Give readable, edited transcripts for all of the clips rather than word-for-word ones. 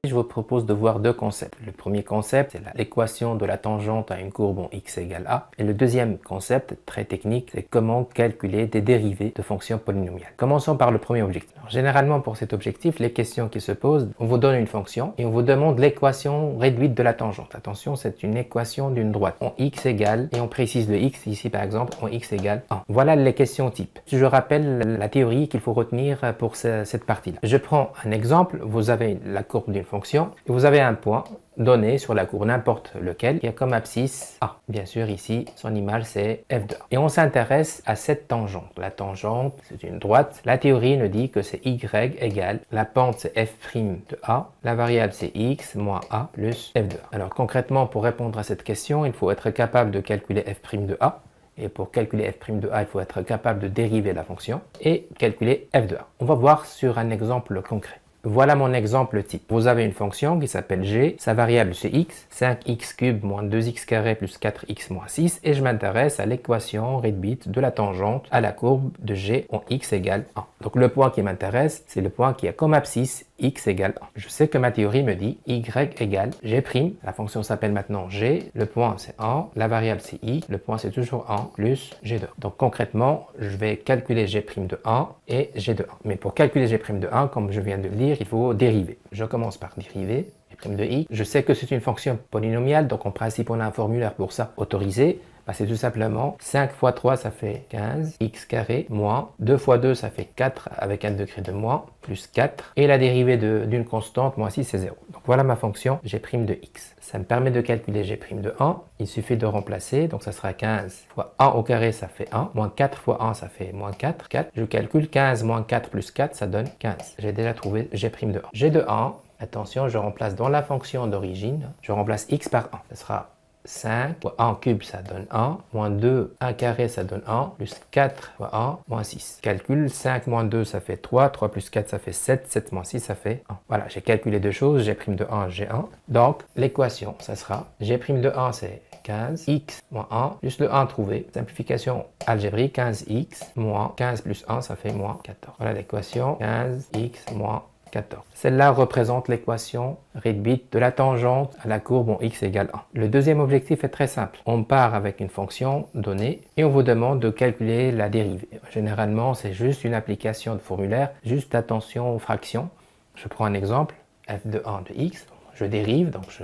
Je vous propose de voir deux concepts. Le premier concept, c'est l'équation de la tangente à une courbe en x égale a. Et le deuxième concept, très technique, c'est comment calculer des dérivées de fonctions polynomiales. Commençons par le premier objectif. Alors, généralement, pour cet objectif, les questions qui se posent, on vous donne une fonction et on vous demande l'équation réduite de la tangente. Attention, c'est une équation d'une droite en x égale, et on précise le x ici par exemple, en x égale 1. Voilà les questions type. Je rappelle la théorie qu'il faut retenir pour cette partie-là. Je prends un exemple. Vous avez la courbe d'une fonction et vous avez un point donné sur la courbe, n'importe lequel, qui a comme abscisse A. Bien sûr, ici, son image, c'est f de A. Et on s'intéresse à cette tangente. La tangente, c'est une droite. La théorie nous dit que c'est y égale, la pente, c'est f' de A, la variable, c'est x moins A plus f de A. Alors, concrètement, pour répondre à cette question, il faut être capable de calculer f' de A. Et pour calculer f' de A, il faut être capable de dériver la fonction et calculer f de A. On va voir sur un exemple concret. Voilà mon exemple type. Vous avez une fonction qui s'appelle g, sa variable c'est x, 5x cube moins 2x carré plus 4x moins 6, et je m'intéresse à l'équation réduite de la tangente à la courbe de g en x égale 1. Donc le point qui m'intéresse, c'est le point qui a comme abscisse x égale 1. Je sais que ma théorie me dit y égale g', la fonction s'appelle maintenant g, le point c'est 1, la variable c'est x, le point c'est toujours 1 plus g de 1. Donc concrètement, je vais calculer g' de 1 et g de 1. Mais pour calculer g' de 1, comme je viens de le dire, il faut dériver. Je commence par dériver g' de x. Je sais que c'est une fonction polynomiale, donc en principe on a un formulaire pour ça autorisé. C'est tout simplement 5 fois 3 ça fait 15, x carré moins 2 fois 2 ça fait 4 avec un degré de moins, plus 4, et la dérivée d'une constante, moins 6 c'est 0. Donc voilà ma fonction g' de x. Ça me permet de calculer g' de 1, il suffit de remplacer, donc ça sera 15 fois 1 au carré ça fait 1, moins 4 fois 1 ça fait moins 4, 4. Je calcule 15 moins 4 plus 4, ça donne 15. J'ai déjà trouvé g' de 1. g de 1, attention, je remplace dans la fonction d'origine, je remplace x par 1. Ça sera 5 fois 1 cube, ça donne 1, moins 2, 1 carré, ça donne 1, plus 4 fois 1, moins 6. Calcul, 5 moins 2, ça fait 3, 3 plus 4, ça fait 7, 7 moins 6, ça fait 1. Voilà, j'ai calculé deux choses, g' de 1, g1. Donc, l'équation, ça sera, g' de 1, c'est 15, x moins 1, plus le 1 trouvé. Simplification algébrique, 15x moins 15 plus 1, ça fait moins 14. Voilà l'équation, 15x moins 14. Celle-là représente l'équation réduite de la tangente à la courbe en x égale 1. Le deuxième objectif est très simple. On part avec une fonction donnée et on vous demande de calculer la dérivée. Généralement, c'est juste une application de formulaire, juste attention aux fractions. Je prends un exemple, f de 1 de x, je dérive, donc je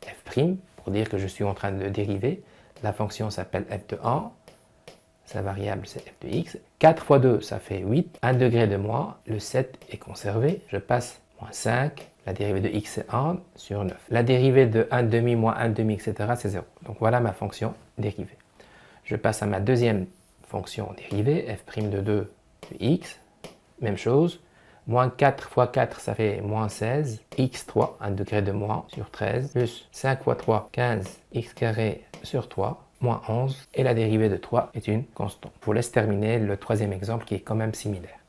f' pour dire que je suis en train de dériver. La fonction s'appelle f de 1. Sa variable c'est f de x. 4 fois 2 ça fait 8, 1 degré de moins, le 7 est conservé, je passe moins 5, la dérivée de x c'est 1 sur 9. La dérivée de 1 demi moins 1 demi, etc. c'est 0. Donc voilà ma fonction dérivée. Je passe à ma deuxième fonction dérivée, f' de 2 de x, même chose, moins 4 fois 4 ça fait moins 16, x3, 1 degré de moins sur 13, plus 5 fois 3, 15, x carré sur 3, moins 11, et la dérivée de 3 est une constante. Je vous laisse terminer le troisième exemple qui est quand même similaire.